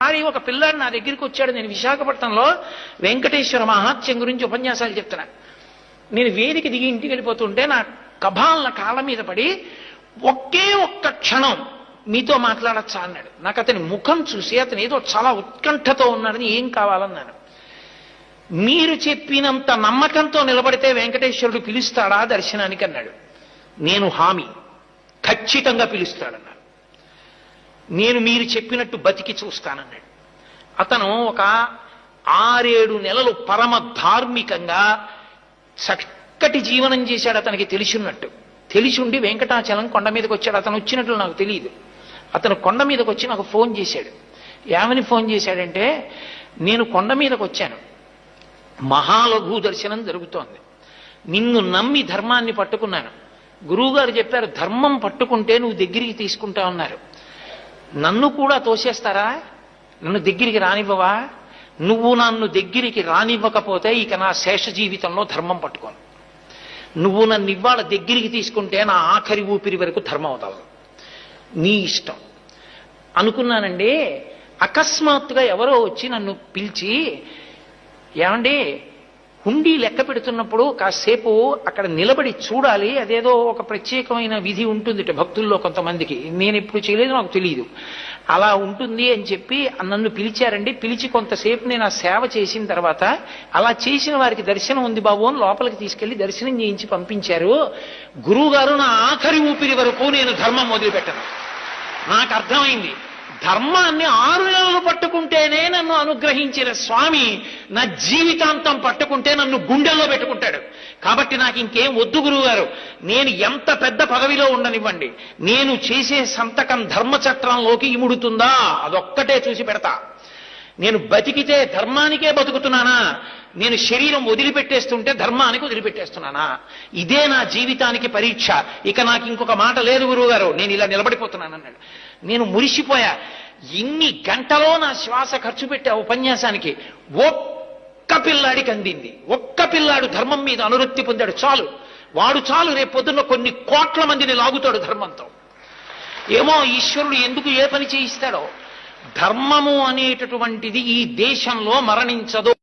మరి ఒక పిల్లాడు నా దగ్గరికి వచ్చాడు. నేను విశాఖపట్నంలో వెంకటేశ్వర మహాత్యం గురించి ఉపన్యాసాలు చెప్తున్నా. నేను వేదిక దిగి ఇంటికి వెళ్ళిపోతుంటే నా కభాలన కాళ్ళ మీద పడి ఒకే ఒక్క క్షణం మీతో మాట్లాడచ్చా అన్నాడు. నాకు అతని ముఖం చూసి అతను ఏదో చాలా ఉత్కంఠతో ఉన్నాడని, ఏం కావాలన్నాను. మీరు చెప్పినంత నమ్మకంతో నిలబడితే వెంకటేశ్వరుడు పిలుస్తాడా దర్శనానికి అన్నాడు. నేను హామీ, ఖచ్చితంగా పిలుస్తాడన్నాడు. నేను మీరు చెప్పినట్టు బతికి చూస్తానన్నాడు. అతను ఒక 6-7 నెలలు పరమ ధార్మికంగా చక్కటి జీవనం చేశాడు. అతనికి తెలిసిన్నట్టు తెలిసిండి వెంకటాచలం కొండ మీదకి వచ్చాడు. అతను వచ్చినట్లు నాకు తెలియదు. అతను కొండ మీదకి వచ్చి నాకు ఫోన్ చేశాడు. ఏమని ఫోన్ చేశాడంటే, నేను కొండ మీదకి వచ్చాను, మహాలఘు దర్శనం జరుగుతోంది, నిన్ను నమ్మి ధర్మాన్ని పట్టుకున్నాను. గురువుగారు చెప్పారు, ధర్మం పట్టుకుంటే నువ్వు దగ్గరికి తీసుకుంటా ఉన్నారు. నన్ను కూడా తోసేస్తారా? నన్ను దగ్గరికి రానివ్వవా? నువ్వు నన్ను దగ్గరికి రానివ్వకపోతే ఇక నా శేష జీవితంలో ధర్మం పట్టుకోను. నువ్వు నన్ను ఇవాళ దగ్గరికి తీసుకుంటే నా ఆఖరి ఊపిరి వరకు ధర్మం అవుతావు, నీ ఇష్టం అనుకున్నానండి. అకస్మాత్తుగా ఎవరో వచ్చి నన్ను పిలిచి, ఏమండి హుండీ లెక్క పెడుతున్నప్పుడు కాసేపు అక్కడ నిలబడి చూడాలి, అదేదో ఒక ప్రత్యేకమైన విధి ఉంటుంది భక్తుల్లో కొంతమందికి, నేను ఎప్పుడు చేయలేదు, నాకు తెలియదు, అలా ఉంటుంది అని చెప్పి నన్ను పిలిచారండి. పిలిచి కొంతసేపు నేను ఆ సేవ చేసిన తర్వాత, అలా చేసిన వారికి దర్శనం ఉంది బాబు అని లోపలికి తీసుకెళ్లి దర్శనం చేయించి పంపించారు. గురువు గారు నా ఆఖరి ఊపిరి వరకు నేను ధర్మం మొదలుపెట్టాను. నాకు అర్థమైంది, ధర్మాన్ని 6 నెలలు పట్టుకుంటేనే నన్ను అనుగ్రహించిన స్వామి నా జీవితాంతం పట్టుకుంటే నన్ను గుండెల్లో పెట్టుకుంటాడు. కాబట్టి నాకు ఇంకేం వద్దు గురువు గారు, నేను ఎంత పెద్ద పదవిలో ఉండనివ్వండి, నేను చేసే సంతకం ధర్మచట్రంలోకి ఇముడుతుందా అదొక్కటే చూసి పెడతా. నేను బతికితే ధర్మానికే బతుకుతున్నానా, నేను శరీరం వదిలిపెట్టేస్తుంటే ధర్మానికి వదిలిపెట్టేస్తున్నానా? ఇదే నా జీవితానికి పరీక్ష. ఇక నాకు ఇంకొక మాట లేదు గురువు గారు, నేను ఇలా నిలబడిపోతున్నాను అన్నాడు. నేను మురిసిపోయా. ఇన్ని గంటలో నా శ్వాస ఖర్చు పెట్టే ఉపన్యాసానికి ఒక్క పిల్లాడికి అందింది. ఒక్క పిల్లాడు ధర్మం మీద అనురక్తి పొందాడు చాలు. వాడు చాలు రేపు పొద్దున్న కొన్ని కోట్ల మందిని లాగుతాడు ధర్మంతో. ఏమో ఈశ్వరుడు ఎందుకు ఏ పని చేయిస్తాడో. ధర్మము అనేటటువంటిది ఈ దేశంలో మరణించదు.